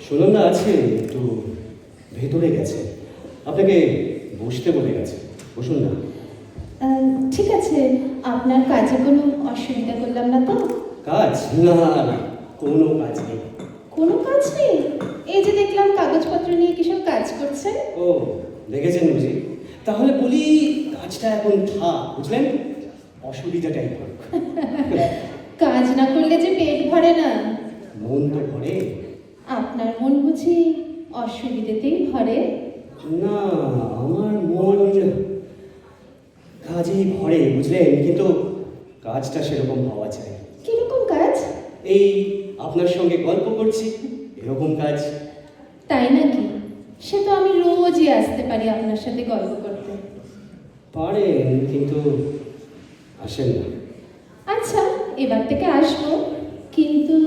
সুনন্দা আছে, একটু ভেতরে গেছে, আপনাকে বসতে বলে গেছে। বসুন না। ঠিক আছে, আপনার কাজে কোনো অসুবিধা করলাম না তো? কাজ? না না, কোনো কাজ নেই। কোনো কাজ নেই? এই যে দেখলাম কাগজপত্র নিয়ে কিসব কাজ করছেন। ও, দেখেছেন বুঝি? তাহলে বলি, কাজটা এখন থাক, বুঝলেন? অসুবিধাটাই হোক। কাজ না করলে যে পেট ভরে না। মন তো ভরে। আপনার মন বুঝি অসুবিধাতেই ভরে? না, আমার মন কাজেই ভরে, বুঝলেন, কিন্তু কাজটা সেরকম হওয়া চাই। কিরকম কাজ? এই আপনার সঙ্গে গল্প করছি, এরকম কাজ। তাই নাকি? সে তো আমি রোজই আসতে পারি আপনার সাথে গল্প করতে। পারেন, কিন্তু আসেন না। আচ্ছা, এবার থেকে আসবো, কিন্তু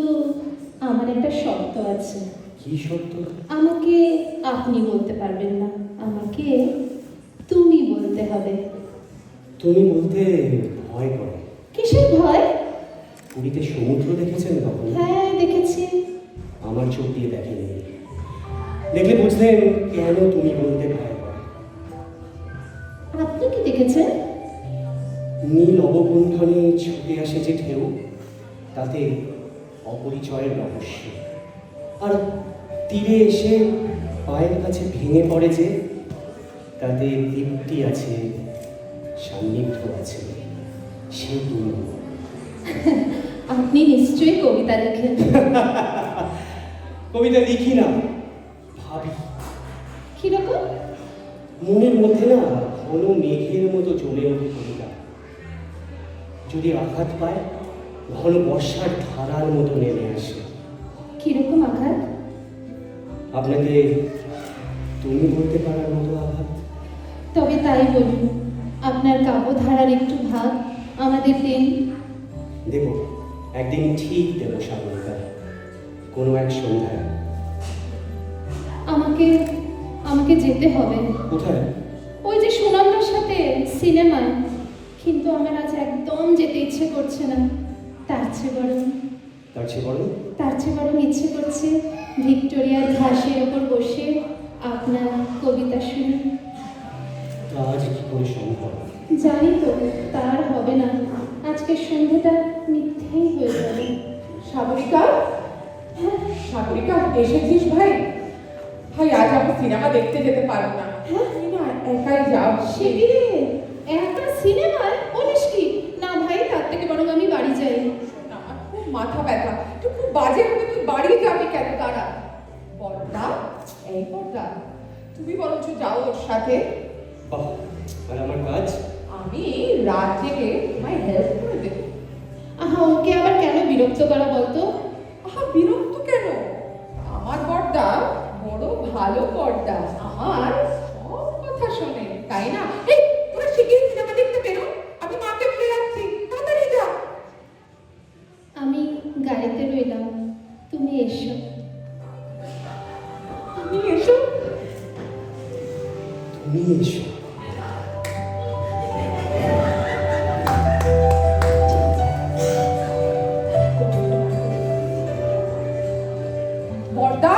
আমার একটা শর্ত আছে। কি সত্য? আমাকে আপনি বলতে পারবেন না, আমাকে তুমি বলতে হবে। তুমি বলতে ভয় করে। কিসের ভয়? পুরীতে সমুদ্র দেখেছেন কখনো? হ্যাঁ, দেখেছি। আমার চোখ দিয়ে দেখেনি। দেখলে বুঝলেন কেন তুমি বলতে ভয় করে। আপনি কি দেখেছেন? নীল অবগুণ্ঠনে ছুটে আসে যে ঢেউ, তাতে অপরিচয়ের রহস্য। আর তীরে এসে পায়ের কাছে ভেঙে পড়ে যে, তাতে দীপ্তি আছে, সান্নিধ্য আছে। সে তুমি। আপনি নিশ্চয়ই কবিতা লেখেন। কবিতা লিখি না, ভাবি। কিরকম? মনের মধ্যে না ঘন মেঘের মতো জমে ওঠে কবিতা। যদি আঘাত পায়, ঘন বর্ষার ধারার মতো নেমে আসে। কিরকম আঘাত? আপনাকে তুমি বলতে পারার মতো আঘাত। তবে তাই বলুন, আপনার কাব্যধারার একটু ভাগ আমাদের দিন। দেব, একদিন ঠিক দেব সাগরিকা, কোনো এক সন্ধ্যায়। আমাকে আমাকে যেতে হবে। কোথায়? ওই যে সুনন্দার সাথে সিনেমায়। কিন্তু আমার আজ একদম যেতে ইচ্ছে করছে না। তার চেয়ে বরং তার চেয়ে বড়? তার চেয়ে বরং ইচ্ছে করছে ভিক্টোরিয়ার ঘাসের ওপর বসে আপনার কবিতা শুনি। তা আজ কি করে সম্ভব? জানি তো, তার হবে না। আজকের সন্ধ্যাটা মিথ্যেই হয়ে যাবে। সাগরিকা, সাগরিকা এসেছিস ভাই? ভাই আজ আমি সিনেমা দেখতে যেতে পারবো না। হ্যাঁ? তুই না একাই যাও। সেদিনে একটা সিনেমায় বলিস কি? না ভাই, তার থেকে বরং আমি বাড়ি যাই। শোন, আমার খুব মাথা ব্যথা, তুই খুব বাজে হবে, তুই বাড়ি যাবি কেন? দাঁড়া বড়দা, এই বড়দা, তুমি বরঞ্চ যাও ওর সাথে। বাহ, আর আমার কাজ? আমি রাত জেগে তোমায় হেল্প করে দেবো। আহা, ওকে আবার কেন বিরক্ত করা বলতো? আহা, বিরক্ত কেন? আমার বড়দা বড় ভালো বড়দা, আমার সব কথা শোনে, তাই না? এই তোরা শিগগিরই সিনেমা দেখতে বেরো, আমি মাকে বলে রাখছি, তাড়াতাড়ি যা। আমি গাড়িতে রইলাম, তুমি এসো। তুমি এসো। তুমি এসো। বড়দা,